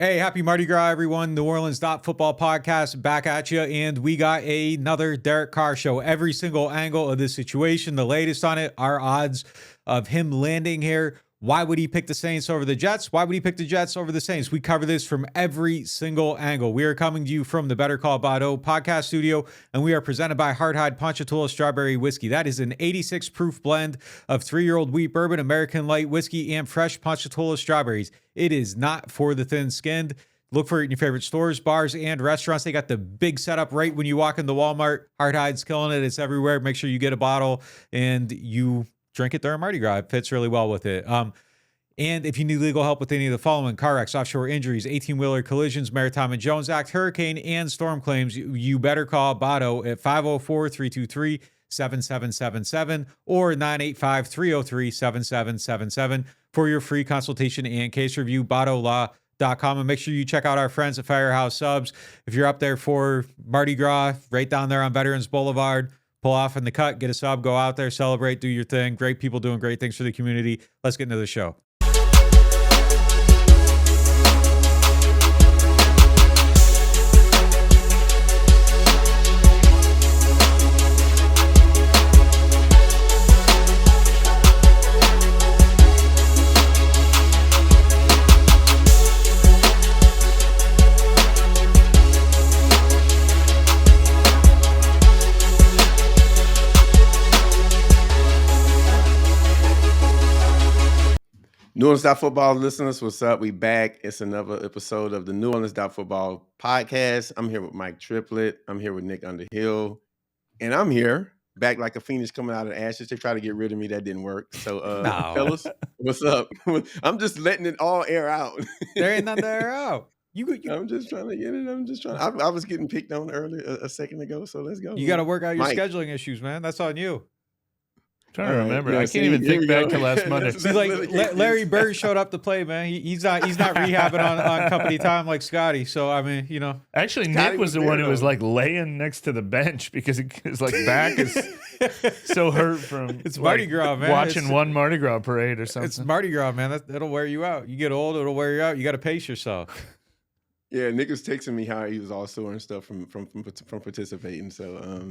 Hey, happy Mardi Gras, everyone. NewOrleans.Football podcast back at you. And we got another Derek Carr show. Every single angle of this situation, the latest on it, our odds of him landing here. Why would he pick the Saints over the Jets? Why would he pick the Jets over the Saints? We cover this from every single angle. We are coming to you from the Better Call Badeo podcast studio, and we are presented by Hardhide Ponchatoula Strawberry Whiskey. That is an 86 proof blend of 3-year-old wheat bourbon, American light whiskey, and fresh Ponchatoula strawberries. It is not for the thin-skinned. Look for it in your favorite stores, bars, and restaurants. They got the big setup right when you walk into Walmart. Hardhide's killing it. It's everywhere. Make sure you get a bottle and you drink it during Mardi Gras. It fits really well with it. And if you need legal help with any of the following: car wrecks, offshore injuries, 18-wheeler collisions, Maritime Jones Act, hurricane, and storm claims, you better call BETTER at 504-323-7777 or 985-303-7777 for your free consultation and case review. BETTERLaw.com. And make sure you check out our friends at Firehouse Subs. If you're up there for Mardi Gras, right down there on Veterans Boulevard, pull off in the cut, get a sub, go out there, celebrate, do your thing. Great people doing great things for the community. Let's get into the show. NewOrleans.Football listeners, what's up? We back. It's another episode of the NewOrleans.Football podcast. I'm here with Mike Triplett. I'm here with Nick Underhill. And I'm here, back like a phoenix coming out of the ashes. They tried to get rid of me. That didn't work. So, fellas, what's up? I'm just letting it all air out. There ain't nothing to air out. I'm just trying to get it. I was getting picked on earlier a second ago, so let's go. You got to work out your scheduling issues, man. That's on you. I'm trying to remember. I can't even think back to last Monday. See, like Larry Bird showed up to play, man. He's not rehabbing on company time like Scotty. So I mean, you know. Actually, Scotty Nick was the one who was like laying next to the bench because his like back is so hurt from it's Mardi Gras, man. Watching one Mardi Gras parade or something. It's Mardi Gras, man. That'll wear you out. You get old, it'll wear you out. You got to pace yourself. Yeah, Nick was texting me how he was all sore and stuff from participating. So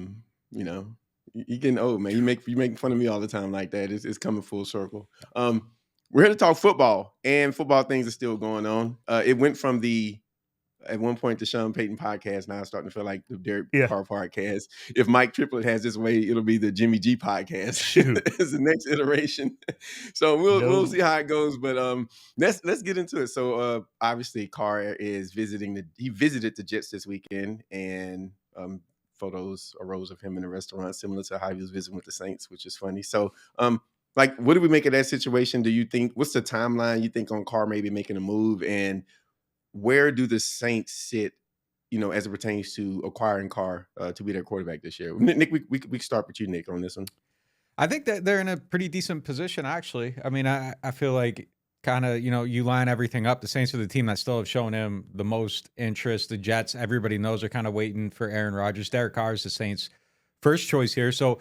you know. You getting old, man. You make fun of me all the time like that. It's coming full circle. We're here to talk football, and football things are still going on. It went from at one point the Sean Payton podcast. Now it's starting to feel like the Derek Carr podcast. If Mike Triplett has his way, it'll be the Jimmy G podcast. It's the next iteration. So we'll see how it goes. But let's get into it. So obviously Carr visited the Jets this weekend, and photos arose of him in a restaurant similar to how he was visiting with the Saints, which is funny. So, what do we make of that situation? Do you think, what's the timeline you think on Carr maybe making a move, and where do the Saints sit, as it pertains to acquiring Carr to be their quarterback this year? Nick, we start with you, Nick, on this one. I think that they're in a pretty decent position, actually. I mean, I feel like kind of, you line everything up. The Saints are the team that still have shown him the most interest. The Jets, everybody knows, are kind of waiting for Aaron Rodgers. Derek Carr is the Saints' first choice here. So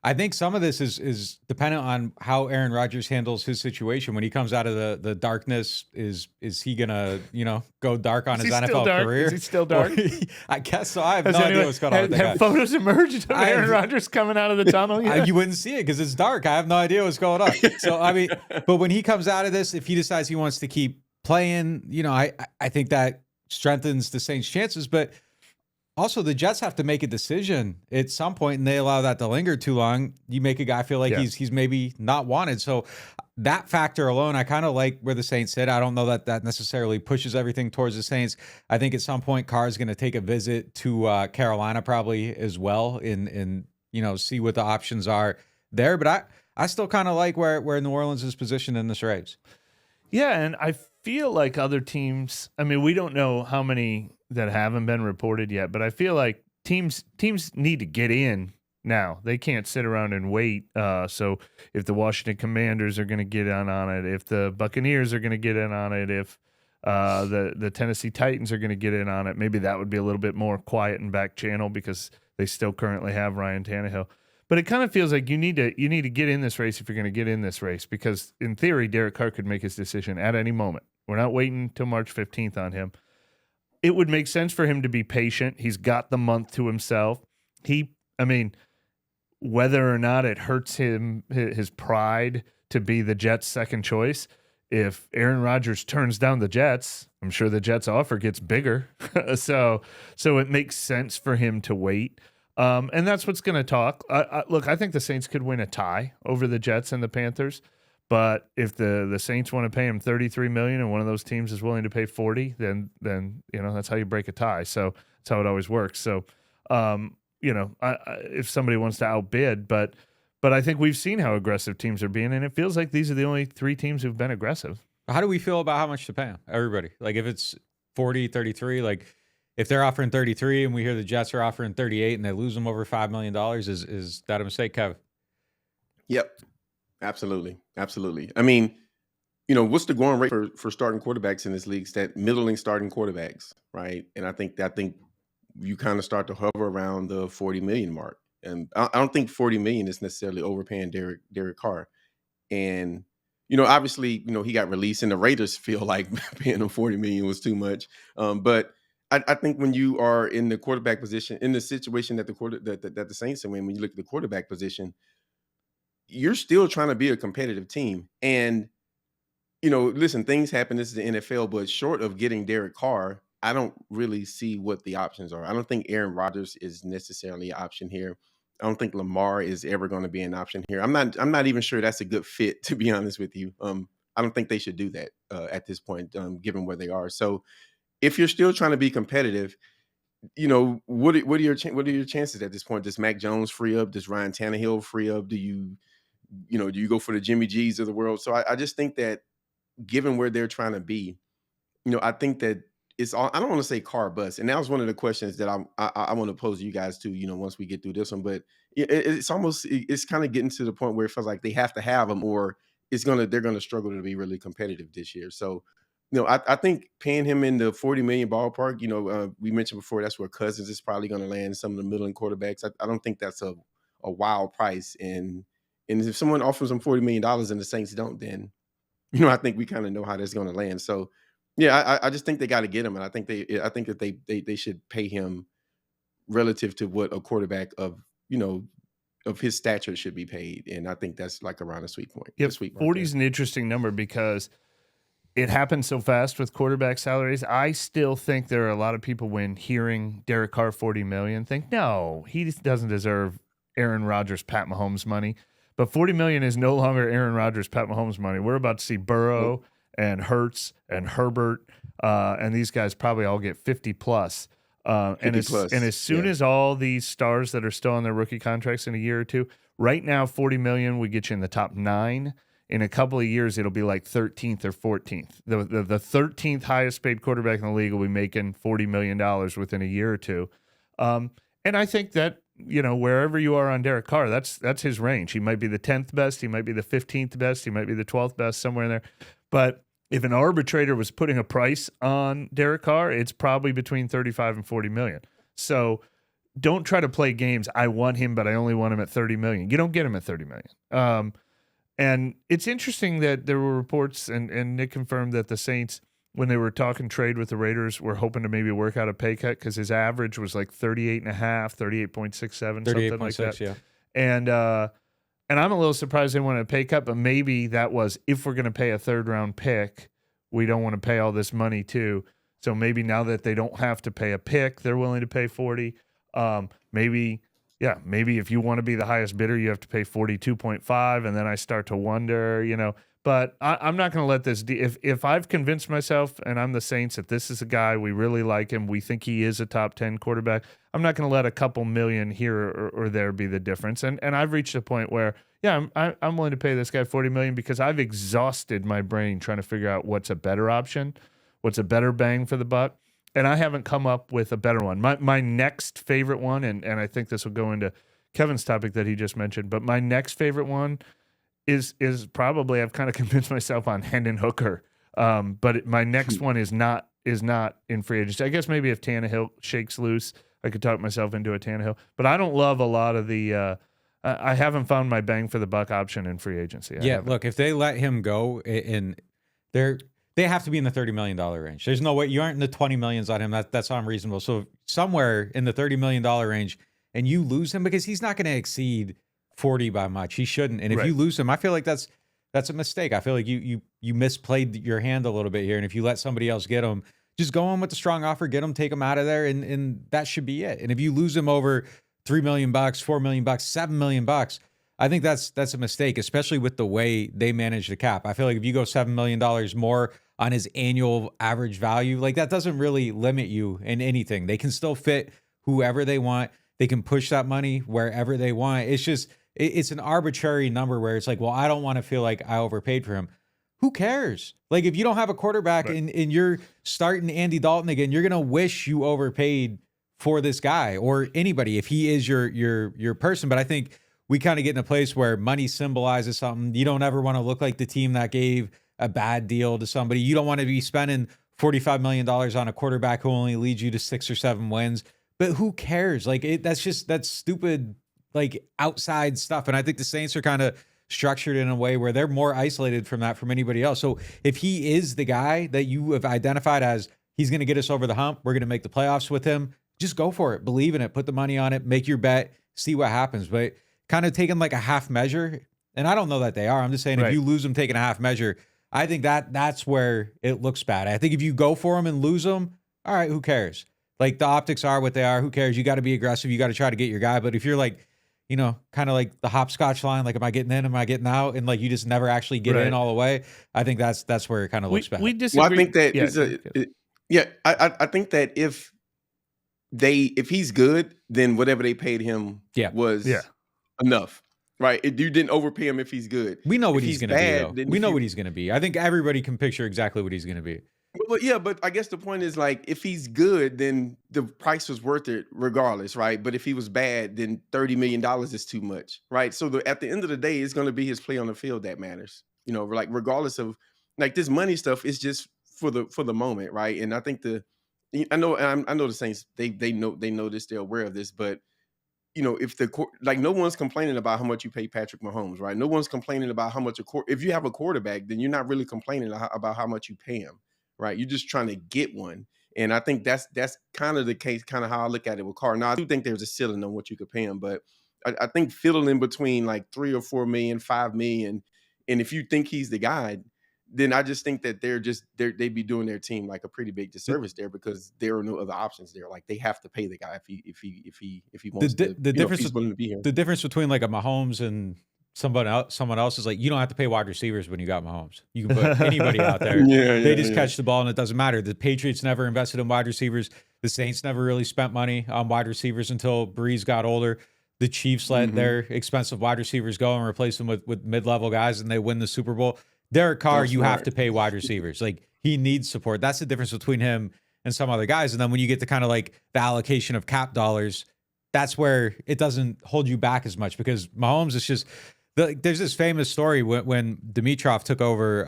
I think some of this is dependent on how Aaron Rodgers handles his situation when he comes out of the darkness. Is he gonna go dark on his NFL career? Is he still dark? I guess so. I have no idea what's going on with that guy. Have photos emerged of Aaron Rodgers coming out of the tunnel? You wouldn't see it because it's dark. I have no idea what's going on. So I mean, but when he comes out of this, if he decides he wants to keep playing, I think that strengthens the Saints' chances. But also, the Jets have to make a decision at some point, and they allow that to linger too long. You make a guy feel like he's maybe not wanted. So that factor alone, I kind of like where the Saints sit. I don't know that necessarily pushes everything towards the Saints. I think at some point, Carr is going to take a visit to Carolina probably as well, and see what the options are there. But I still kind of like where New Orleans is positioned in this race. Yeah, and I feel like other teams. I mean, we don't know how many that haven't been reported yet, but I feel like teams need to get in now. They can't sit around and wait. So if the Washington Commanders are going to get in on it, if the Buccaneers are going to get in on it, if the Tennessee Titans are going to get in on it, maybe that would be a little bit more quiet and back channel because they still currently have Ryan Tannehill. But it kind of feels like you need to get in this race if you're going to get in this race, because in theory, Derek Carr could make his decision at any moment. We're not waiting till March 15th on him. It would make sense for him to be patient. He's got the month to himself. Whether or not it hurts him, his pride to be the Jets' second choice, if Aaron Rodgers turns down the Jets, I'm sure the Jets' offer gets bigger. So it makes sense for him to wait. And that's what's going to talk. Look, I think the Saints could win a tie over the Jets and the Panthers. But if the Saints want to pay him $33 million and one of those teams is willing to pay $40, then that's how you break a tie. So that's how it always works. So if somebody wants to outbid, but I think we've seen how aggressive teams are being, and it feels like these are the only three teams who've been aggressive. How do we feel about how much to pay them? Everybody, like if it's 40, 33, like if they're offering 33 and we hear the Jets are offering 38 and they lose them over $5 million, is that a mistake, Kev? Yep. Absolutely. I mean, what's the going rate for starting quarterbacks in this league? It's that middling starting quarterbacks, right? And I think you kind of start to hover around the 40 million mark. And I don't think 40 million is necessarily overpaying Derek Carr. And, obviously, he got released and the Raiders feel like paying him 40 million was too much. But I think when you are in the quarterback position, in the situation that the Saints are in, when you look at the quarterback position, you're still trying to be a competitive team. And, listen, things happen. This is the NFL, but short of getting Derek Carr, I don't really see what the options are. I don't think Aaron Rodgers is necessarily an option here. I don't think Lamar is ever going to be an option here. I'm not even sure that's a good fit, to be honest with you. I don't think they should do that at this point, given where they are. So if you're still trying to be competitive, what are your chances at this point? Does Mac Jones free up? Does Ryan Tannehill free up? Do you go for the Jimmy G's of the world? So I just think that given where they're trying to be, I think that it's all, I don't want to say car bust. And that was one of the questions that I want to pose to you guys too, once we get through this one, but it's kind of getting to the point where it feels like they have to have them, or they're going to struggle to be really competitive this year. So, I think paying him in the 40 million ballpark, we mentioned before, that's where Cousins is probably going to land, some of the middling quarterbacks. I don't think that's a wild price. And if someone offers them $40 million and the Saints don't, then, I think we kind of know how that's going to land. So, yeah, I just think they got to get him, and I think that they should pay him relative to what a quarterback of his stature should be paid, and I think that's like around a sweet point. Yeah, 40 is an interesting number because it happens so fast with quarterback salaries. I still think there are a lot of people, when hearing Derek Carr $40 million, think no, he doesn't deserve Aaron Rodgers, Pat Mahomes money. But $40 million is no longer Aaron Rodgers, Pat Mahomes money. We're about to see Burrow and Hurts and Herbert, and these guys probably all get 50 plus. And as soon as all these stars that are still on their rookie contracts in a year or two, right now $40 million would get you in the top 9. In a couple of years, it'll be like 13th or 14th. The 13th highest paid quarterback in the league will be making $40 million within a year or two. And I think that, wherever you are on Derek Carr, that's his range. He might be the 10th best. He might be the 15th best. He might be the 12th best, somewhere in there. But if an arbitrator was putting a price on Derek Carr, it's probably between 35 and 40 million. So don't try to play games. I want him, but I only want him at 30 million. You don't get him at 30 million. And it's interesting that there were reports, and Nick confirmed that the Saints, when they were talking trade with the Raiders, were hoping to maybe work out a pay cut because his average was like 38.5, 38.67, something like that. Yeah. And I'm a little surprised they wanted a pay cut, but maybe that was, if we're going to pay a third-round pick, we don't want to pay all this money too. So maybe now that they don't have to pay a pick, they're willing to pay 40. Maybe if you want to be the highest bidder, you have to pay 42.5, and then I start to wonder, But I'm not going to let this. If I've convinced myself, and I'm the Saints, that this is a guy, we really like him, we think he is a top 10 quarterback, I'm not going to let a couple million here or there be the difference. And I've reached a point where, I'm willing to pay this guy $40 million because I've exhausted my brain trying to figure out what's a better option, what's a better bang for the buck, and I haven't come up with a better one. My next favorite one, and I think this will go into Kevin's topic that he just mentioned, but my next favorite one is probably, I've kind of convinced myself on Hendon Hooker, but my next one is not in free agency. I guess maybe if Tannehill shakes loose, I could talk myself into a Tannehill, but I don't love a lot of the I haven't found my bang for the buck option in free agency. I haven't. Look, if they let him go, and they have to be in the $30 million range. There's no way you aren't in the 20 millions on him. That's unreasonable. So somewhere in the $30 million range, and you lose him because he's not going to exceed 40 by much. He shouldn't. And if you lose him, I feel like that's a mistake. I feel like you misplayed your hand a little bit here. And if you let somebody else get him, just go on with the strong offer, get him, take him out of there, and that should be it. And if you lose him over $3 million, $4 million, $7 million, I think that's a mistake, especially with the way they manage the cap. I feel like if you go $7 million more on his annual average value, like that doesn't really limit you in anything. They can still fit whoever they want. They can push that money wherever they want. It's just, it's an arbitrary number where it's like, well, I don't want to feel like I overpaid for him. Who cares? Like if you don't have a quarterback and you're starting Andy Dalton again, you're going to wish you overpaid for this guy or anybody if he is your person. But I think we kind of get in a place where money symbolizes something. You don't ever want to look like the team that gave a bad deal to somebody. You don't want to be spending $45 million on a quarterback who only leads you to 6 or 7 wins. But who cares? Like that's stupid, like outside stuff. And I think the Saints are kind of structured in a way where they're more isolated from that from anybody else. So if he is the guy that you have identified as he's going to get us over the hump, we're going to make the playoffs with him, just go for it. Believe in it. Put the money on it. Make your bet. See what happens. But kind of taking like a half measure, and I don't know that they are. I'm just saying if you lose them taking a half measure, I think that's where it looks bad. I think if you go for them and lose them, all right, who cares? Like the optics are what they are. Who cares? You got to be aggressive. You got to try to get your guy. But if you're like, you know, kind of like the hopscotch line, like, am I getting in? Am I getting out? And like, you just never actually get in all the way. I think that's where it kind of looks bad. We disagree. Well, I think that I think that if he's good, then whatever they paid him was enough. Right. You didn't overpay him if he's good. We know what he's going to be, though. We know what he's going to be. I think everybody can picture exactly what he's going to be. But I guess the point is, like, if he's good, then the price was worth it regardless, right? But if he was bad, then $30 million is too much, right? So at the end of the day, it's going to be his play on the field that matters, you know, like regardless of like this money stuff is just for the moment, right? And I think I know the Saints, they know this, they're aware of this, but you know, if no one's complaining about how much you pay Patrick Mahomes, right? No one's complaining about how much if you have a quarterback, then you're not really complaining about how much you pay him. Right, you're just trying to get one, and I think that's kind of the case, kind of how I look at it with Carr. Now, I do think there's a ceiling on what you could pay him, but I think fiddling between like 3 or 4 million, 5 million, and if you think he's the guy, then I just think that they'd be doing their team like a pretty big disservice there because there are no other options there. Like they have to pay the guy if he wants to. The difference if he's willing to be here. The difference between like a Mahomes and someone else is like, you don't have to pay wide receivers when you got Mahomes. You can put anybody out there. They just catch the ball and it doesn't matter. The Patriots never invested in wide receivers. The Saints never really spent money on wide receivers until Breeze got older. The Chiefs let their expensive wide receivers go and replace them with mid-level guys, and they win the Super Bowl. Derek Carr, you have to pay wide receivers. Like he needs support. That's the difference between him and some other guys. And then when you get to kind of like the allocation of cap dollars, that's where it doesn't hold you back as much because Mahomes is just there's this famous story when Dimitroff took over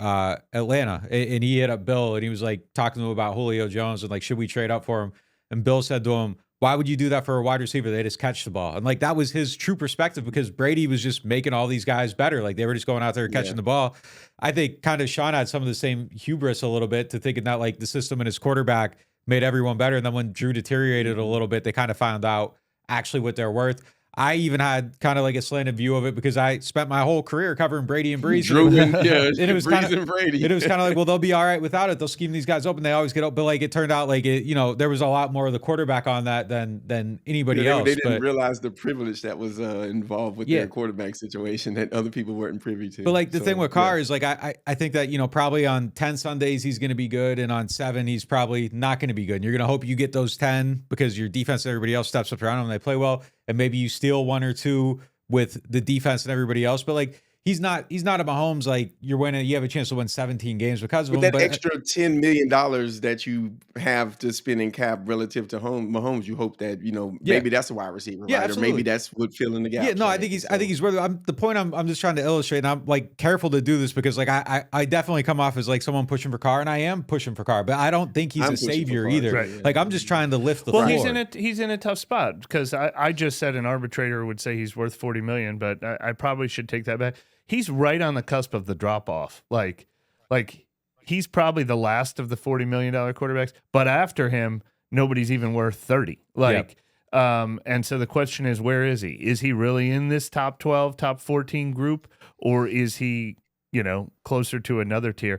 Atlanta and he hit up Bill and he was like talking to him about Julio Jones and like, should we trade up for him? And Bill said to him, why would you do that for a wide receiver? They just catch the ball. And like, that was his true perspective because Brady was just making all these guys better. Like they were just going out there catching the ball. I think kind of Sean had some of the same hubris a little bit to thinking that like the system and his quarterback made everyone better. And then when Drew deteriorated a little bit, they kind of found out actually what they're worth. I even had kind of like a slanted view of it because I spent my whole career covering Brady and Breeze. And it was kind of like, well, they'll be all right without it. They'll scheme these guys open. They always get up. But like, it turned out like it, you know, there was a lot more of the quarterback on that than anybody else. They didn't realize the privilege that was involved with their quarterback situation that other people weren't privy to. But like the thing with Carr is like, I think that, you know, probably on 10 Sundays, he's going to be good. And on 7, he's probably not going to be good. And you're going to hope you get those 10 because your defense and everybody else steps up around them and they play well. And maybe you steal 1 or 2 with the defense and everybody else. But like, he's not a Mahomes like you're winning. You have a chance to win 17 games because of With him. that extra $10 million that you have to spend in cap relative to Mahomes, you hope that maybe that's a wide receiver, right? absolutely. Or maybe that's what filling the gap. Yeah, no, I think he's worth it. The point I'm just trying to illustrate, and I'm like careful to do this because like I definitely come off as like someone pushing for Carr, and I am pushing for Carr, but I don't think he's a savior either. Right. Like I'm just trying to lift the floor. floor. He's in a tough spot because I just said an arbitrator would say he's worth $40 million, but I probably should take that back. He's right on the cusp of the drop off. Like he's probably the last of the $40 million quarterbacks, but after him, nobody's even worth 30. And so the question is, where is he? Is he really in this top 12, top 14 group, or is he, closer to another tier?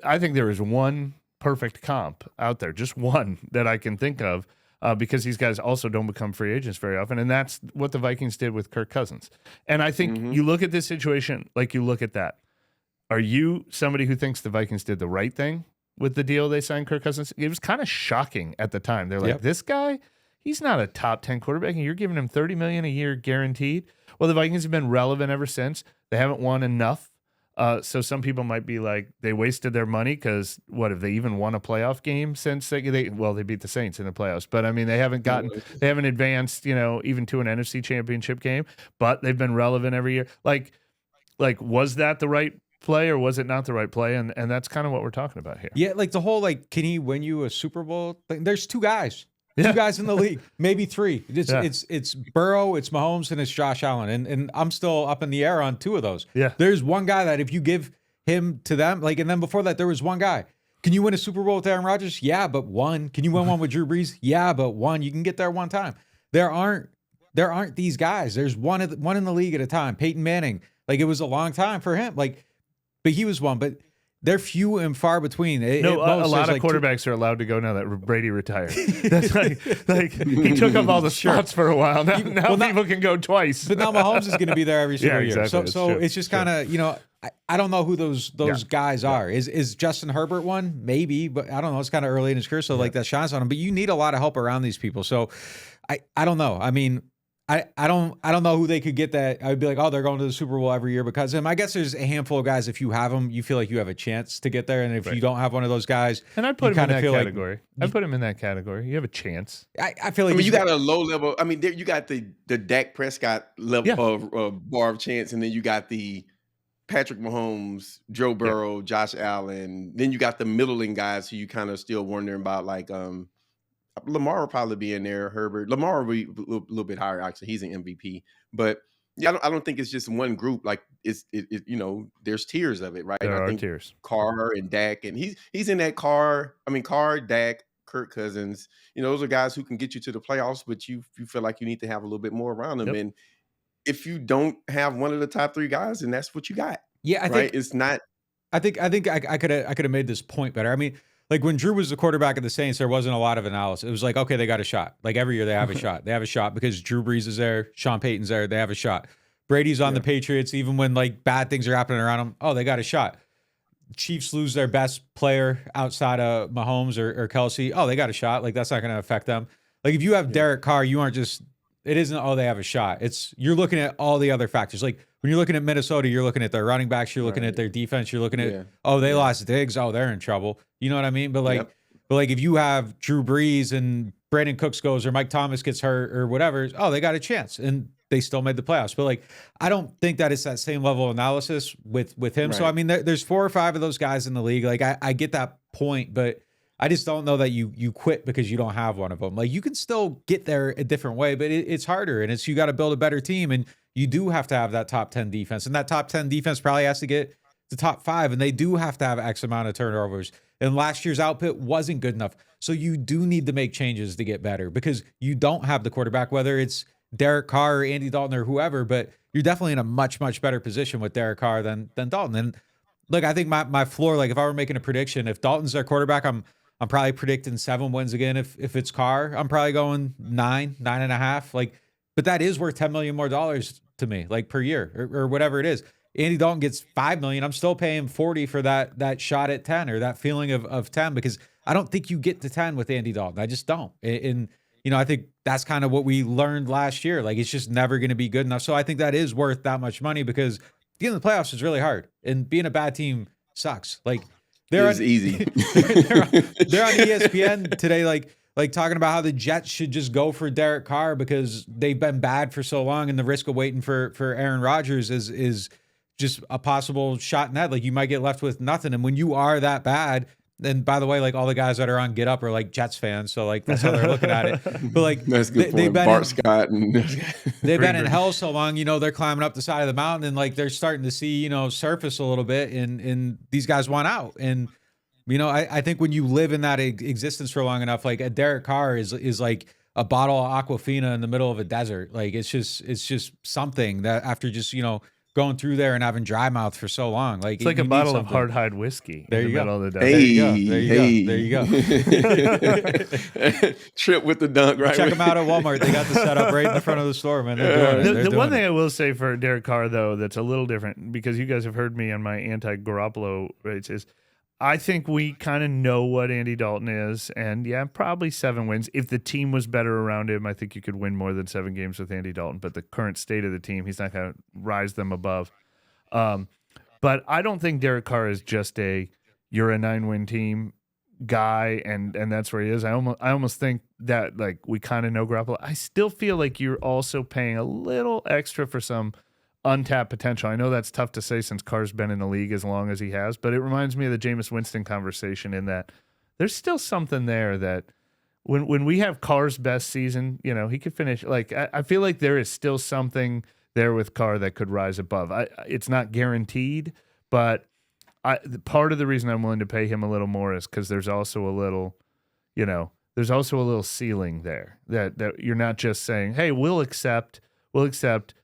I think there is one perfect comp out there, just one that I can think of, because these guys also don't become free agents very often, and that's what the Vikings did with Kirk Cousins. And I think you look at this situation like you look at that. Are you somebody who thinks the Vikings did the right thing with the deal they signed Kirk Cousins? It was kind of shocking at the time. They're like, this guy, he's not a top 10 quarterback, and you're giving him $30 million a year guaranteed. Well, the Vikings have been relevant ever since. They haven't won enough. So some people might be like, they wasted their money because what have they even won a playoff game since they beat the Saints in the playoffs, but I mean they haven't advanced, even to an NFC championship game, but they've been relevant every year. Like was that the right play or was it not the right play? And that's kind of what we're talking about here. Yeah, like the whole can he win you a Super Bowl thing? There's two guys. Two guys in the league, maybe three. It's Burrow, it's Mahomes, and it's Josh Allen. And I'm still up in the air on two of those. Yeah. There's one guy that if you give him to them, and then before that, there was one guy. Can you win a Super Bowl with Aaron Rodgers? Yeah, but one. Can you win one with Drew Brees? Yeah, but one. You can get there one time. There aren't these guys. There's one in the league at a time. Peyton Manning, it was a long time for him. But he was one. But they're few and far between. A lot of quarterbacks are allowed to go now that Brady retired. That's he took up all the spots for a while. Now people can go twice. But now Mahomes is going to be there every single year. Exactly. So it's just kind of, I don't know who those guys are. Is Justin Herbert one? Maybe, but I don't know. It's kind of early in his career, so that shines on him. But you need a lot of help around these people. So I don't know. I mean, I don't know who they could get that. I would be like, oh, they're going to the Super Bowl every year because of him. I guess there's a handful of guys. If you have them, you feel like you have a chance to get there. And if you don't have one of those guys, and I put him in that category. I put him in that category. You have a chance. I feel like you got a low level. I mean, you got the Dak Prescott level of bar of chance, and then you got the Patrick Mahomes, Joe Burrow, Josh Allen. Then you got the middling guys who you kind of still wondering about, like Lamar will probably be in there. Herbert, Lamar will be a little bit higher. Actually, he's an MVP. But I don't think it's just one group. Like there's tiers of it, right? There I are think tiers. Carr and Dak, and he's in that Carr. I mean, Carr, Dak, Kirk Cousins. Those are guys who can get you to the playoffs, but you feel like you need to have a little bit more around them. And if you don't have one of the top three guys, then that's what you got. Yeah, I think it's not. I think I could have made this point better. I mean, when Drew was the quarterback of the Saints, there wasn't a lot of analysis. It was like, okay, they got a shot. Like every year they have a shot. They have a shot because Drew Brees is there, Sean Payton's there. They have a shot. Brady's on the Patriots, even when bad things are happening around them. Oh, they got a shot. Chiefs lose their best player outside of Mahomes or Kelsey. Oh, they got a shot. That's not going to affect them. If you have Derek Carr, you aren't just. It isn't, oh, they have a shot. You're looking at all the other factors. When you're looking at Minnesota, you're looking at their running backs, you're looking at their defense, you're looking at, they lost Diggs, oh, they're in trouble. You know what I mean? But if you have Drew Brees and Brandon Cooks goes or Mike Thomas gets hurt or whatever, oh, they got a chance. And they still made the playoffs. But I don't think that it's that same level of analysis with him. Right. So, I mean, there's 4 or 5 of those guys in the league. I get that point, but I just don't know that you quit because you don't have one of them. You can still get there a different way, but it's harder, and you got to build a better team, and you do have to have that top 10 defense, and that top 10 defense probably has to get to top 5, and they do have to have X amount of turnovers. And last year's output wasn't good enough, so you do need to make changes to get better because you don't have the quarterback, whether it's Derek Carr or Andy Dalton or whoever, but you're definitely in a much, much better position with Derek Carr than Dalton. And I think my floor, if I were making a prediction, if Dalton's their quarterback, I'm probably predicting 7 wins again. If it's Carr, I'm probably going 9.5. But that is worth $10 million more to me, per year or whatever it is. Andy Dalton gets $5 million. I'm still paying 40 for that shot at 10 or that feeling of 10 because I don't think you get to 10 with Andy Dalton. I just don't. And I think that's kind of what we learned last year. It's just never going to be good enough. So I think that is worth that much money because getting in the playoffs is really hard, and being a bad team sucks. Like they're easy. they're on ESPN today, like talking about how the Jets should just go for Derek Carr because they've been bad for so long, and the risk of waiting for Aaron Rodgers is just a possible shot in that. Like you might get left with nothing, and when you are that bad. And by the way, like all the guys that are on Get Up are like Jets fans, so like that's how they're looking at it. But like that's good they've been Bart Scott and they've been in hell so long, they're climbing up the side of the mountain and like they're starting to see, surface a little bit, and these guys want out. And I think when you live in that existence for long enough, like a Derek Carr is like a bottle of Aquafina in the middle of a desert. Like it's just something that after just going through there and having dry mouth for so long. Like it's like a bottle of Hardhide whiskey. There you go. Of the There you go. Trip with the dunk, right? Check them out at Walmart. They got the setup right in the front of the store, man. They're doing it. The one thing I will say for Derek Carr, though, that's a little different, because you guys have heard me on my anti-Garoppolo rates, is I think we kind of know what Andy Dalton is, and yeah, probably 7 wins. If the team was better around him, I think you could win more than 7 games with Andy Dalton, but the current state of the team, he's not going to rise them above. But I don't think Derek Carr is just you're a 9-win team guy, and that's where he is. I almost think that like we kind of know Garoppolo. I still feel like you're also paying a little extra for some untapped potential. I know that's tough to say since Carr's been in the league as long as he has, but it reminds me of the Jameis Winston conversation in that there's still something there that when we have Carr's best season, he could finish. Like I feel like there is still something there with Carr that could rise above. It's not guaranteed, but part of the reason I'm willing to pay him a little more is because there's also a little, ceiling there that you're not just saying, hey, we'll accept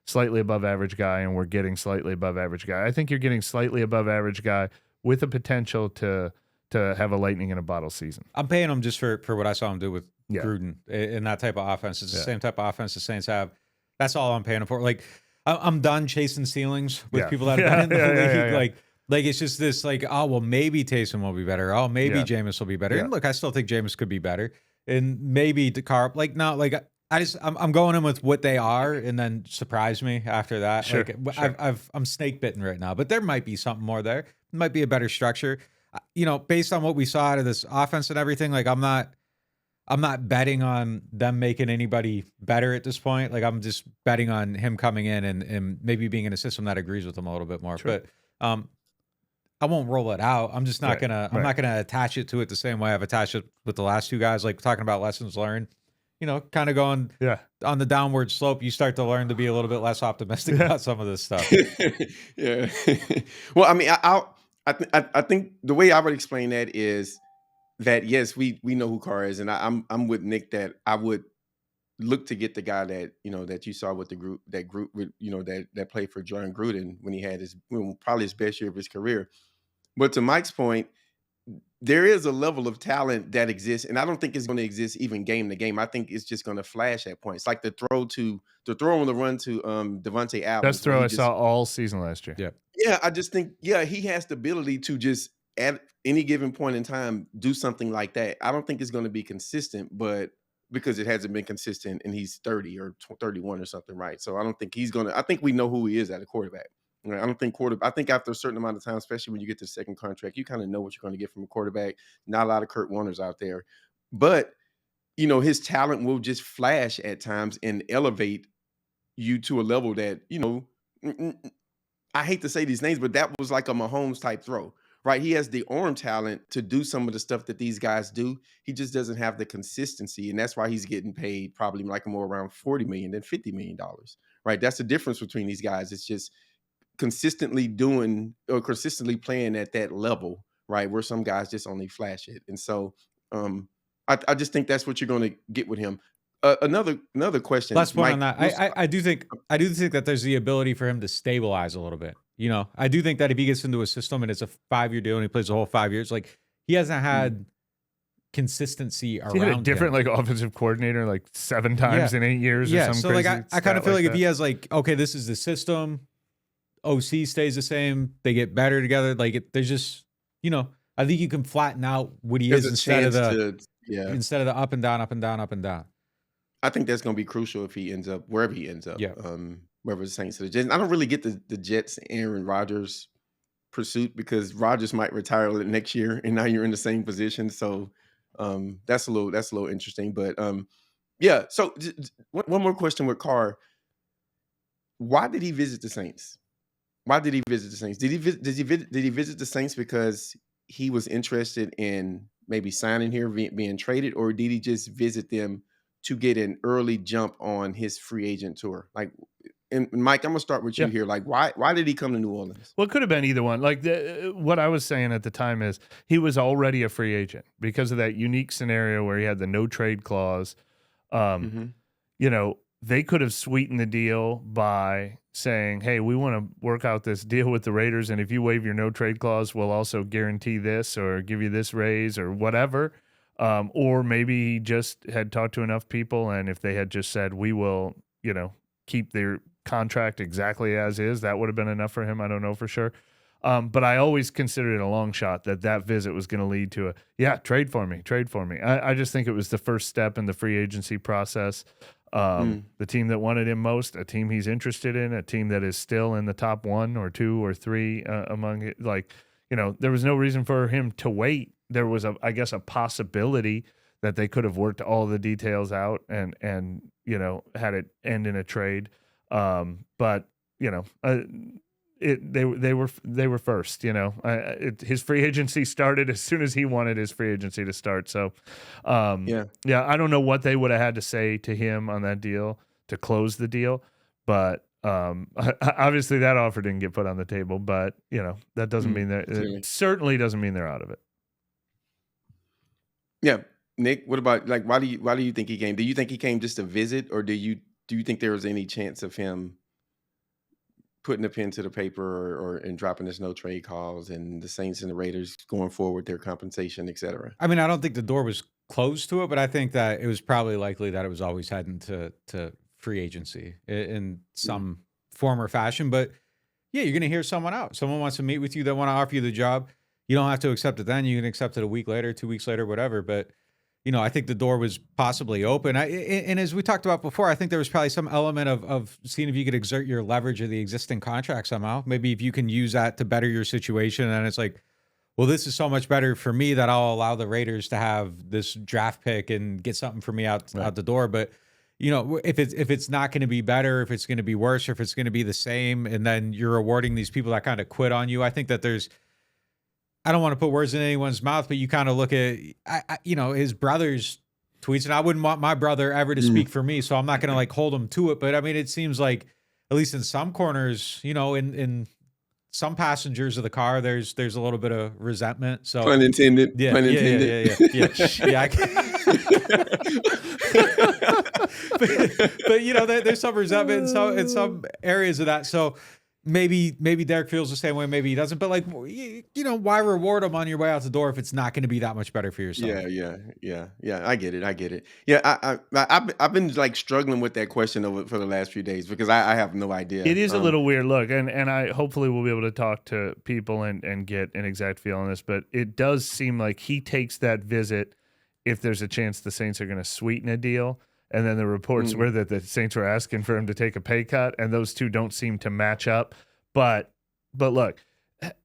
slightly above average guy, and we're getting slightly above average guy. I think you're getting slightly above average guy with the potential to have a lightning in a bottle season. I'm paying him just for what I saw him do with Gruden in that type of offense. It's the same type of offense the Saints have. That's all I'm paying him for. Like I'm done chasing ceilings with people that have been in the league. Like it's just this like, oh well, maybe Taysom will be better. Oh, maybe Jameis will be better. And look, I still think Jameis could be better. And maybe Carr, like no, like I'm going in with what they are, and then surprise me after that. Sure, like I'm snake bitten right now, but there might be something more there. It might be a better structure. Based on what we saw out of this offense and everything, like I'm not betting on them making anybody better at this point. Like I'm just betting on him coming in and maybe being in a system that agrees with him a little bit more. Sure. But I won't roll it out. I'm just not gonna I'm not gonna attach it to it the same way I've attached it with the last 2 guys. Like talking about lessons learned. Kind of going on the downward slope, you start to learn to be a little bit less optimistic about some of this stuff. Yeah. Well, I mean, I think the way I would explain that is that yes, we know who Carr is, and I'm with Nick that I would look to get the guy that that you saw with the group that played for John Gruden when he had probably his best year of his career. But to Mike's point, there is a level of talent that exists, and I don't think it's going to exist even game to game. I think it's just going to flash at points, like the throw on the run to Devontae Adams. Best throw I saw all season last year. Yeah, I just think he has the ability to just at any given point in time do something like that. I don't think it's going to be consistent, but because it hasn't been consistent, and he's 30 or 31 or something, right? So I don't think he's going to. I think we know who he is at a quarterback. I don't think I think after a certain amount of time, especially when you get to the second contract, you kind of know what you're going to get from a quarterback. Not a lot of Kurt Warners out there, but his talent will just flash at times and elevate you to a level that I hate to say these names, but that was like a Mahomes type throw, right? He has the arm talent to do some of the stuff that these guys do. He just doesn't have the consistency, and that's why he's getting paid probably like more around $40 million than $50 million, right? That's the difference between these guys. It's just consistently doing or consistently playing at that level, right? Where some guys just only flash it. And so I just think that's what you're going to get with him. Another question. Last point on that. I do think that there's the ability for him to stabilize a little bit. I do think that if he gets into a system and it's a 5-year deal and he plays the whole 5 years, like he hasn't had consistency around he had a different him. like offensive coordinator like 7 times in 8 years. Or So crazy like I kind of feel like that. if he has like, okay, this is the system, OC stays the same, they get better together. Like there's just, I think you can flatten out what he is instead of the up and down, up and down, up and down. I think that's going to be crucial if he ends up wherever he ends up. Yeah. whether the Saints or the Jets. I don't really get the Jets Aaron Rodgers pursuit because Rodgers might retire next year, and now you're in the same position. So that's a little interesting. But yeah. So one more question with Carr. Why did he visit the Saints? Why did he visit the Saints? Did he visit the Saints because he was interested in maybe signing here, being traded, or did he just visit them to get an early jump on his free agent tour? Like, and Mike, I'm gonna start with you Yeah. here. Like, why did he come to New Orleans? Well, it could have been either one. Like what I was saying at the time is he was already a free agent because of that unique scenario where he had the no trade clause. You know, they could have sweetened the deal by saying, hey, we want to work out this deal with the Raiders, and if you waive your no trade clause, we'll also guarantee this or give you this raise or whatever. Or maybe he just had talked to enough people, and if they had just said, we will, you know, keep their contract exactly as is, that would have been enough for him. I don't know for sure. But I always considered it a long shot that visit was going to lead to trade for me. I just think it was the first step in the free agency process. The team that wanted him most, a team he's interested in, a team that is still in the top 1 or 2 or 3 among it. Like, you know, there was no reason for him to wait. There was I guess a possibility that they could have worked all the details out and you know, had it end in a trade. But you know, they were first. You know, his free agency started as soon as he wanted his free agency to start. So, I don't know what they would have had to say to him on that deal to close the deal, but obviously that offer didn't get put on the table. But you know, that doesn't mean that it certainly doesn't mean they're out of it. Yeah, Nick, what about, like, why do you think he came? Do you think he came just to visit, or do you think there was any chance of him putting a pen to the paper or and dropping his no trade calls and the Saints and the Raiders going forward their compensation, et cetera? I mean, I don't think the door was closed to it, but I think that it was probably likely that it was always heading to free agency in some form or fashion. But yeah, you're going to hear someone out. Someone wants to meet with you. They want to offer you the job. You don't have to accept it then. You can accept it a week later, 2 weeks later, whatever. But, you know, I think the door was possibly open. And as we talked about before, I think there was probably some element of seeing if you could exert your leverage of the existing contract somehow. Maybe if you can use that to better your situation, and it's like, well, this is so much better for me that I'll allow the Raiders to have this draft pick and get something for me out the door. But, you know, if it's not going to be better, if it's going to be worse, or if it's going to be the same, and then you're rewarding these people that kind of quit on you, I think that I don't want to put words in anyone's mouth, but you kind of look at, you know, his brother's tweets, and I wouldn't want my brother ever to speak for me, so I'm not going to like hold him to it. But I mean, it seems like, at least in some corners, you know, in some passengers of the car, there's a little bit of resentment. So pun intended. Yeah, pun intended. Yeah. But you know, there's some resentment in some areas of that. So maybe Derek feels the same way, maybe he doesn't. But like, you know, why reward him on your way out the door if it's not going to be that much better for yourself? Yeah. I get it. Yeah, I've been like struggling with that question for the last few days because I have no idea. It is a little weird look, and I hopefully will be able to talk to people and get an exact feel on this. But it does seem like he takes that visit if there's a chance the Saints are going to sweeten a deal. And then the reports were that the Saints were asking for him to take a pay cut, and those two don't seem to match up. But look,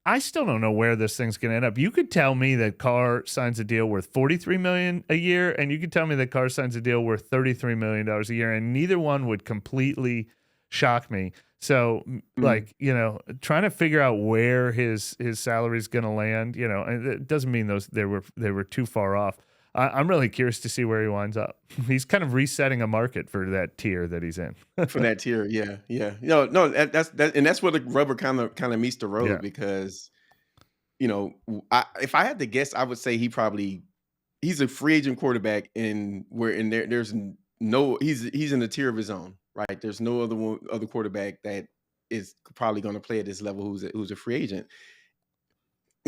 I still don't know where this thing's going to end up. You could tell me that Carr signs a deal worth $43 million a year, and you could tell me that Carr signs a deal worth $33 million a year, and neither one would completely shock me. So, like, you know, trying to figure out where his salary is going to land, you know, and it doesn't mean they were too far off. I'm really curious to see where he winds up. He's kind of resetting a market for that tier that he's in. For that tier, yeah. No, that's and that's where the rubber kind of meets the road because, you know, if I had to guess, I would say he's a free agent quarterback there's no he's in a tier of his own, right? There's no other quarterback that is probably going to play at this level who's a free agent.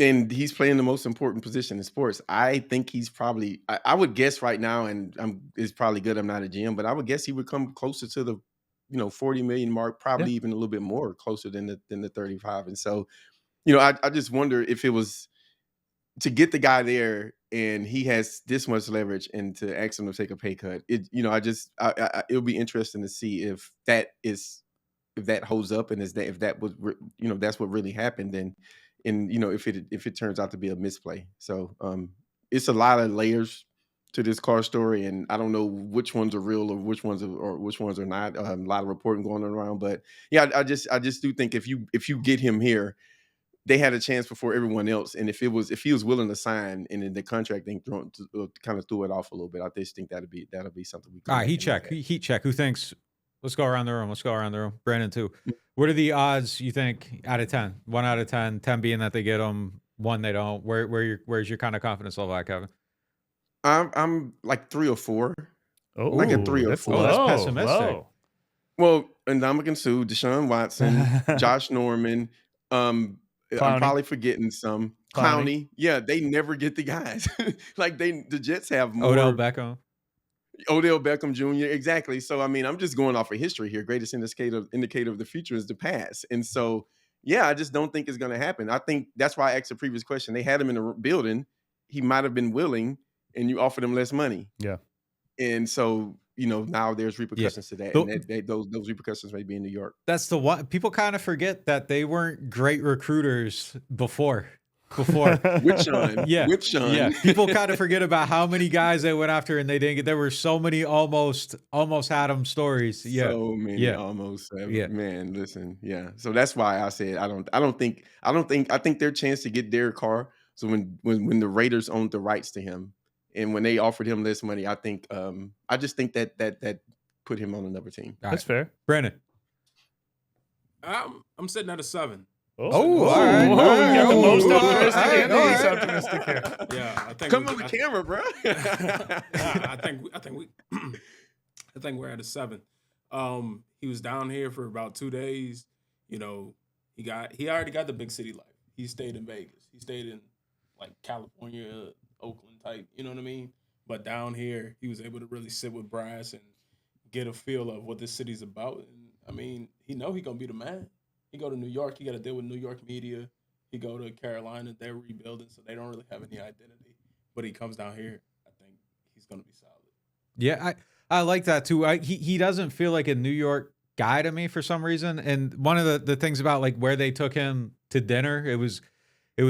And he's playing the most important position in sports. I think he's probably, I would guess right now, and it's probably good I'm not a GM, but I would guess he would come closer to the, you know, 40 million mark, probably even a little bit more closer than the 35. And so, you know, I just wonder if it was to get the guy there and he has this much leverage and to ask him to take a pay cut. It'll be interesting to see if that holds up, and if that was that's what really happened, then and if it turns out to be a misplay. So it's a lot of layers to this Carr story, and I don't know which ones are real or which ones are not. A lot of reporting going on around, but yeah, I just do think if you get him here, they had a chance before everyone else, and if he was willing to sign, and then the contract thing kind of threw it off a little bit, I just think that'll be something we. All right, heat check. Who thinks? Let's go around the room. Brandon too. What are the odds you think out of 10? 1 out of 10. 10 being that they get them, 1 they don't. Where's your kind of confidence level at, Kevin? I'm like 3 or 4. Oh, like a 3 or 4. Oh, that's pessimistic. Low. Well, Ndamukong Suh, Deshaun Watson, Josh Norman. I'm probably forgetting some. Clowney. Yeah, they never get the guys. Like the Jets have more. Odell Beckham Jr. Exactly. So I mean, I'm just going off of history here. Greatest indicator of the future is the past. And so, yeah, I just don't think it's going to happen. I think that's why I asked the previous question. They had him in the building. He might have been willing, and you offered him less money. Yeah. And so, now there's repercussions to that. And those repercussions may be in New York. That's the one. People kind of forget that they weren't great recruiters before. With Sean. Yeah. With Sean. Yeah. People kind of forget about how many guys they went after and they didn't get. There were so many almost had them stories. Yeah. So many almost. Yeah. Man, listen. Yeah. So that's why I said I think their chance to get Derek Carr. So when the Raiders owned the rights to him and when they offered him less money, I think I just think that put him on another team. That's fair. Brandon. I'm sitting at a 7. All right. We got the most optimistic and the least optimistic here. Yeah, I think come on the camera, bro. I think we're at a 7. He was down here for about 2 days. He already got the big city life. He stayed in Vegas. He stayed in like California, Oakland type. You know what I mean? But down here, he was able to really sit with brass and get a feel of what this city's about. And I mean, he gonna be the man. He go to New York, he got to deal with New York media. He go to Carolina, they're rebuilding, so they don't really have any identity. But he comes down here, I think he's going to be solid. Yeah, I like that too. He doesn't feel like a New York guy to me for some reason. And one of the things about like where they took him to dinner, it was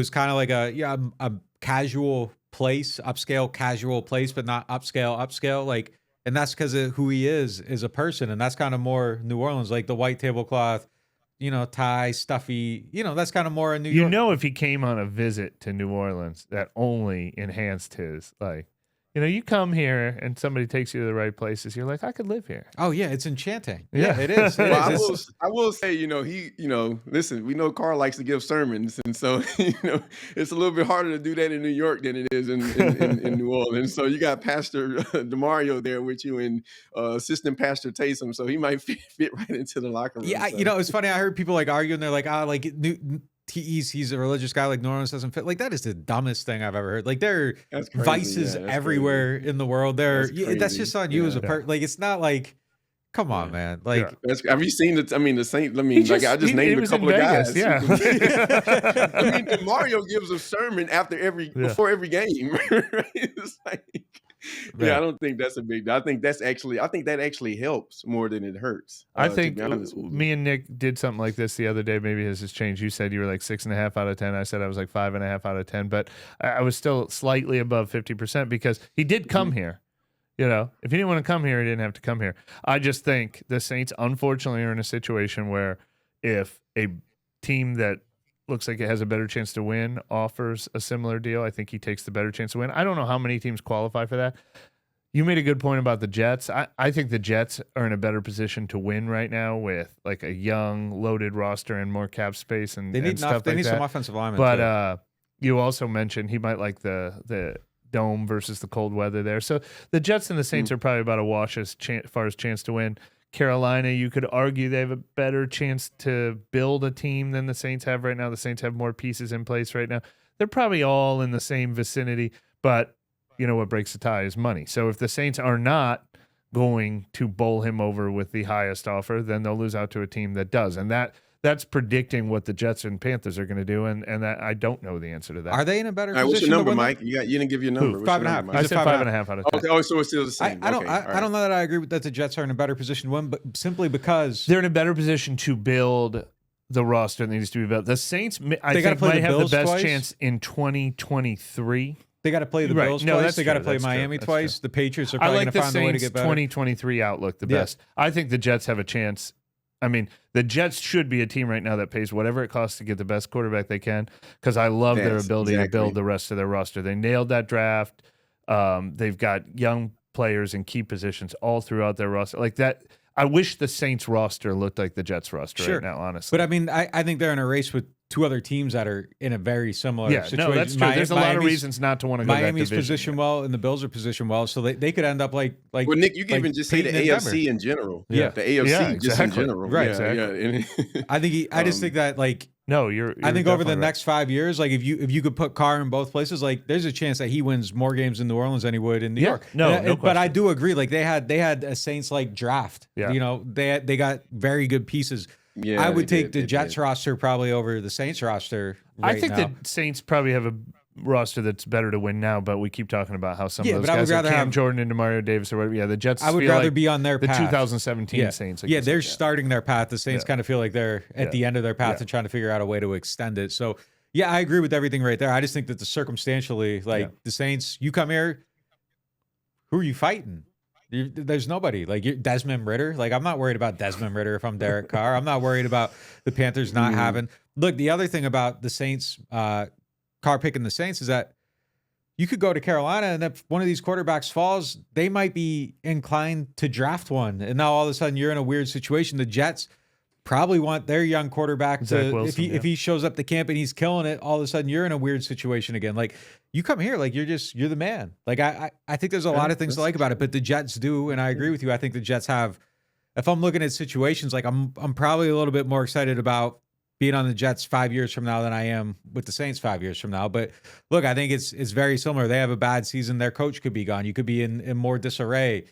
kind of like a casual place, upscale casual place, but not upscale. Like, and that's because of who he is as a person, and that's kind of more New Orleans, like the white tablecloth. Tie, stuffy, that's kind of more a New York. If he came on a visit to New Orleans, that only enhanced his, you come here and somebody takes you to the right places, you're like, I could live here. Oh, yeah, it's enchanting. Yeah, it is. I will say, listen, we know Carr likes to give sermons, and so, it's a little bit harder to do that in New York than it is in New Orleans. So you got Pastor DeMario there with you and Assistant Pastor Taysom, so he might fit right into the locker room. Yeah, so. It's funny. I heard people arguing. They're like, he's a religious guy. Like New Orleans doesn't fit. Like that is the dumbest thing I've ever heard. Like there are vices everywhere in the world. That's just on you as a person. Like it's not like, come on, man. Like have you seen it? I mean, the Saint. I mean, I just named a couple of guys. Yeah. I mean, Mario gives a sermon before every game. It's like. Yeah, I don't think that's a big deal. I think that actually helps more than it hurts. I think me and Nick did something like this the other day. Maybe this has changed. You said you were like 6.5 out of 10. I said I was like 5.5 out of 10, but I was still slightly above 50% because he did come here. If he didn't want to come here, he didn't have to come here. I just think the Saints, unfortunately, are in a situation where if a team that looks like it has a better chance to win offers a similar deal, I think he takes the better chance to win. I don't know how many teams qualify for that. You made a good point about the Jets. I think the Jets are in a better position to win right now with like a young, loaded roster and more cap space and they need stuff like that. They need some offensive linemen. But you also mentioned he might like the dome versus the cold weather there. So the Jets and the Saints are probably about a wash as far as chance to win. Carolina, you could argue they have a better chance to build a team than the Saints have right now. The Saints have more pieces in place right now. They're probably all in the same vicinity, but what breaks the tie is money. So if the Saints are not going to bowl him over with the highest offer, then they'll lose out to a team that does. And that's predicting what the Jets and Panthers are going to do, and that I don't know the answer to that. Are they in a better All right, position? what's your number, to win Mike? You didn't give your number. What's 5.5. your number, I Mike? said 5.5 out of 10. Okay, oh, so it's still the same. I don't. Okay, all I don't know that I agree with that. The Jets are in a better position to win, but simply because They're in a better position to build the roster that needs to be built. The Saints, I They gotta think, play might the have Bills the best twice. chance in 2023. they got to play the Right. Bills No, twice. that's They got to true. play That's true. Miami That's twice. The Patriots are I probably like going to the find a way to Saints get better. 2023 outlook the Yeah. best. I think the Jets have a chance. I mean, the Jets should be a team right now that pays whatever it costs to get the best quarterback they can, because I love their Yes, ability to exactly. build the rest of their roster. They nailed that draft. They've got young players in key positions all throughout their roster. Like that, I wish the Saints roster looked like the Jets roster Sure. right now, honestly. But I mean, I think they're in a race with two other teams that are in a very similar yeah, situation. no, that's true. There's a lot of Miami's- reasons not to want to go Miami's that division. positioned well, and the Bills are positioned well, so they could end up like. Well, Nick, you can like even just say the Peyton and AFC in general. Yeah. The AFC Yeah, just in exactly. general. Right, Yeah, exactly. yeah. I think I just think that like No, you're I think over the definitely right. next 5 years, like if you could put Carr in both places, like there's a chance that he wins more games in New Orleans than he would in New Yeah, York. no, And- no but I question. do agree. Like they had a Saints like draft. Yeah. You know, they got very good pieces. Yeah, I would they take did, the they Jets did. roster probably over the Saints roster. I Right think now. the Saints probably have a roster that's better to win now, but we keep talking about how some Yeah, of those but I would guys are rather Cam have- Jordan and Demario Davis or whatever. Yeah, the Jets. I would feel rather like be on their the path. 2017 Yeah. Saints. Yeah, they're starting their path. The Saints Yeah. kind of feel like they're at Yeah. the end of their path Yeah. and trying to figure out a way to extend it. So, yeah, I agree with everything right there. I just think that the circumstantially, like Yeah. the Saints, you come here, who are you fighting? There's nobody. Like Desmond Ritter. Like I'm not worried about Desmond Ritter if I'm Derek Carr. I'm not worried about the Panthers not having. Look, the other thing about the Saints, Carr picking the Saints is that you could go to Carolina, and if one of these quarterbacks falls, they might be inclined to draft one. And now all of a sudden you're in a weird situation. The Jets probably want their young quarterback Zach to, Wilson, if he shows up to camp and he's killing it, all of a sudden you're in a weird situation again. Like you come here, like you're the man. Like I think there's a lot of things to like about it, but the Jets do, and I agree with you. I think the Jets have, if I'm looking at situations, like I'm probably a little bit more excited about being on the Jets 5 years from now than I am with the Saints 5 years from now. But look, I think it's very similar. They have a bad season. Their coach could be gone. You could be in more disarray.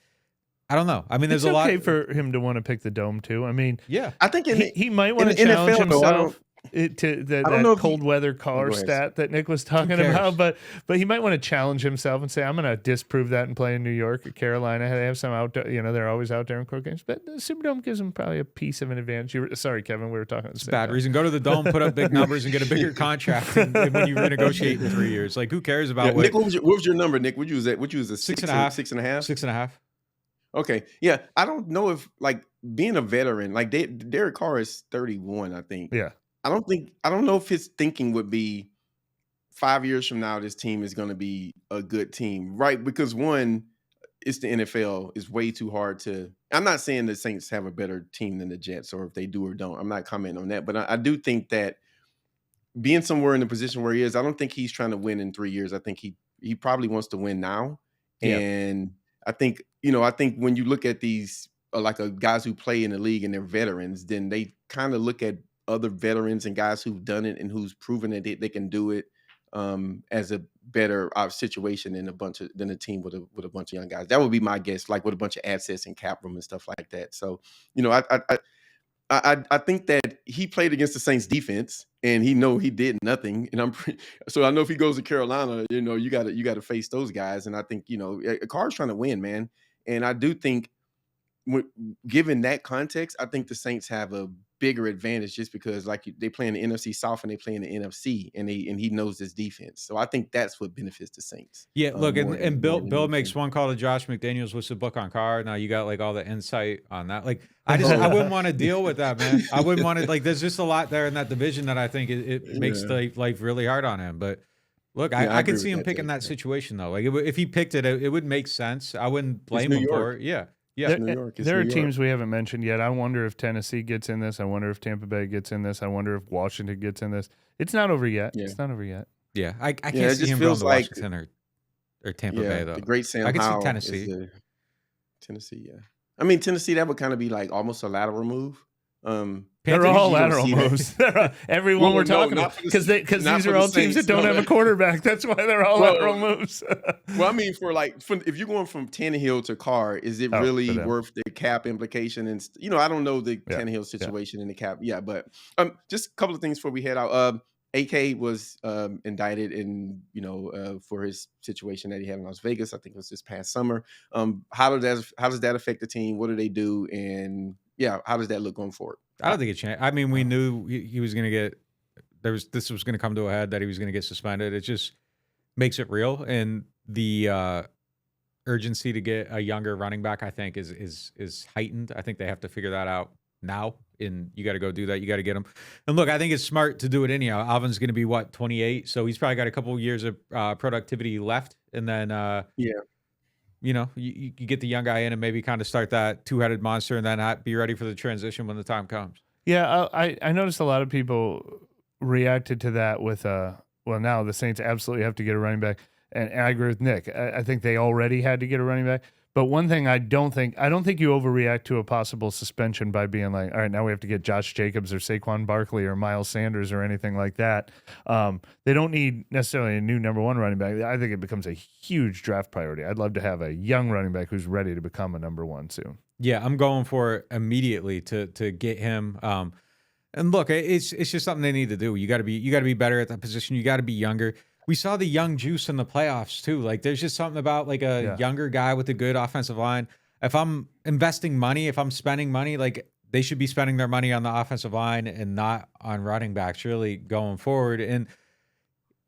I don't know. I mean, there's it's a lot okay for him to want to pick the Dome too. I mean, yeah. I think he might want to in the challenge NFL, though, I don't- himself to I don't know that if cold he- weather car Go ahead. stat that Nick was talking cares? about, but he might want to challenge himself and say, I'm going to disprove that and play in New York or Carolina. They have some outdoor, they're always out there in court games, but the Superdome gives them probably a piece of an advantage. Sorry, Kevin, we were talking. It's a bad reason. Go to the Dome, put up big numbers, and get a bigger contract and when you renegotiate in 3 years. Like, who cares about Nick, what was your number, Nick? What you was at? What you was a 6.5. 6.5? 6.5? Okay. Yeah. I don't know if like being a veteran, like Derek Carr is 31, I think. Yeah. I don't know if his thinking would be 5 years from now, this team is going to be a good team, right? Because one, it's the NFL. It's way too hard to. I'm not saying the Saints have a better team than the Jets, or if they do or don't. I'm not commenting on that, but I do think that being somewhere in the position where he is, I don't think he's trying to win in 3 years. I think he probably wants to win now, Yeah. and I think when you look at these guys who play in the league and they're veterans, then they kind of look at other veterans and guys who've done it and who's proven that they can do it as a better situation than a team with a bunch of young guys. That would be my guess, like with a bunch of assets and cap room and stuff like that. So, I think that he played against the Saints defense and he did nothing. And so I know if he goes to Carolina, you got to face those guys. And I think, Carr's trying to win, man. And I do think given that context, I think the Saints have a bigger advantage just because they play in the NFC South and they play in the NFC and he knows this defense. So I think that's what benefits the Saints. Yeah, look, and Bill anything. makes one call to Josh McDaniels, what's the book on Carr? Now you got like all the insight on that. Like I wouldn't want to deal with that, man. I wouldn't want to, like, there's just a lot there in that division that I think it makes life really hard on him. But look, Yeah, I I agree could with see him that, picking too. that situation though. Like if he picked it, it would make sense. I wouldn't blame New him for York. it. Yeah. Yeah. New York. It's There are New York. teams we haven't mentioned yet. I wonder if Tennessee gets in this. I wonder if Tampa Bay gets in this. I wonder if Washington gets in this. It's not over yet. Yeah. It's not over yet. Yeah. I can't it see just him going feels to like- Washington or Tampa Bay though. The great Sam I could see Howell Tennessee. Tennessee, yeah. I mean, Tennessee, that would kind of be like almost a lateral move. They're all you don't lateral see that. moves. Everyone we're talking about, because these are all teams that don't have a quarterback. That's why they're all lateral moves. Well, I mean, if you're going from Tannehill to Carr, is it really worth the cap implication? And I don't know the Tannehill situation in the cap. Yeah, but just a couple of things before we head out. AK was indicted for his situation that he had in Las Vegas. I think it was this past summer. How does that affect the team? What do they do? And how does that look going forward? I don't think it changed. I mean, we knew he was going to get this was going to come to a head, that he was going to get suspended. It just makes it real, and the urgency to get a younger running back, I think, is heightened. I think they have to figure that out now, and you got to go do that. You got to get him. And look, I think it's smart to do it anyhow. Alvin's going to be 28, so he's probably got a couple of years of productivity left, and then you get the young guy in and maybe kind of start that two-headed monster, and then be ready for the transition when the time comes. Yeah, I noticed a lot of people reacted to that with now the Saints absolutely have to get a running back, and I agree with Nick. I think they already had to get a running back. But one thing I don't think you overreact to a possible suspension by being like, all right, now we have to get Josh Jacobs or Saquon Barkley or Miles Sanders or anything like that. They don't need necessarily a new number one running back. I think it becomes a huge draft priority. I'd love to have a young running back who's ready to become a number one soon. Yeah, I'm going for it immediately to get him. And look, it's just something they need to do. You got to be better at that position. You got to be younger. We saw the young juice in the playoffs too. Like, there's just something about like a younger guy with a good offensive line. If I'm investing money, if I'm spending money, like, they should be spending their money on the offensive line and not on running backs really going forward. And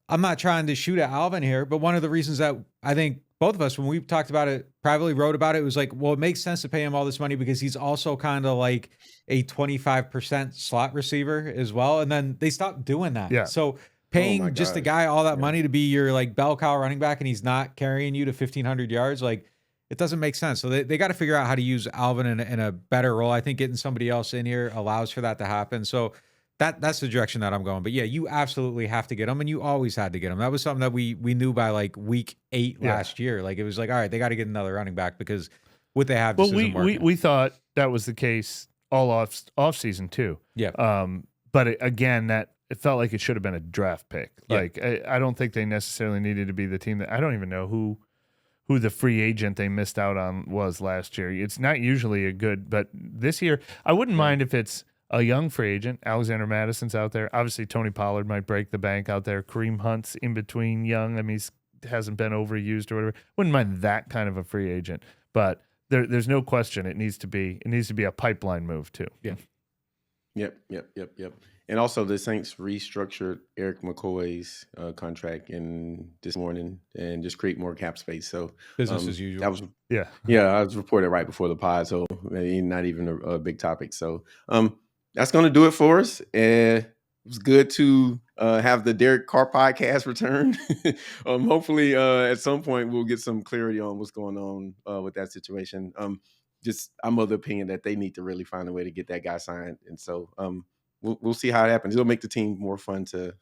I'm not trying to shoot at Alvin here, but one of the reasons that I think both of us, when we talked about it, privately wrote about it, was like, well, it makes sense to pay him all this money because he's also kind of like a 25% slot receiver as well. And then they stopped doing that. Yeah. So paying just a guy all that money to be your like bell cow running back, and he's not carrying you to 1,500 yards, like, it doesn't make sense. So they got to figure out how to use Alvin in a better role. I think getting somebody else in here allows for that to happen. So that's the direction that I'm going. But yeah, you absolutely have to get him, and you always had to get him. That was something that we knew by like week 8 last year. Like, it was like, all right, they got to get another running back because what they have just isn't working. We thought that was the case all off season too. Yeah. But it felt like it should have been a draft pick. Yeah. Like, I don't think they necessarily needed to be the team that, I don't even know who the free agent they missed out on was last year. It's not usually a good, but this year, I wouldn't mind if it's a young free agent. Alexander Madison's out there. Obviously, Tony Pollard might break the bank out there. Kareem Hunt's in between young. I mean, he hasn't been overused or whatever. Wouldn't mind that kind of a free agent. But there's no question it needs to be a pipeline move too. Yeah. Yep. And also, the Saints restructured Eric McCoy's contract this morning and just create more cap space. So business as usual. That was I was reported right before the pod, so not even a big topic. So that's going to do it for us. It was good to have the Derek Carr podcast return. Hopefully, at some point, we'll get some clarity on what's going on with that situation. I'm of the opinion that they need to really find a way to get that guy signed, and so we'll see how it happens. It'll make the team more fun to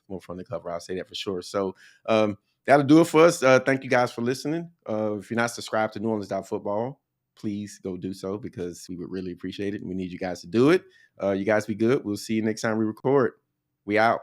cover. I'll say that for sure. So that'll do it for us. Thank you guys for listening. If you're not subscribed to NewOrleans.Football, please go do so, because we would really appreciate it. And we need you guys to do it. You guys be good. We'll see you next time we record. We out.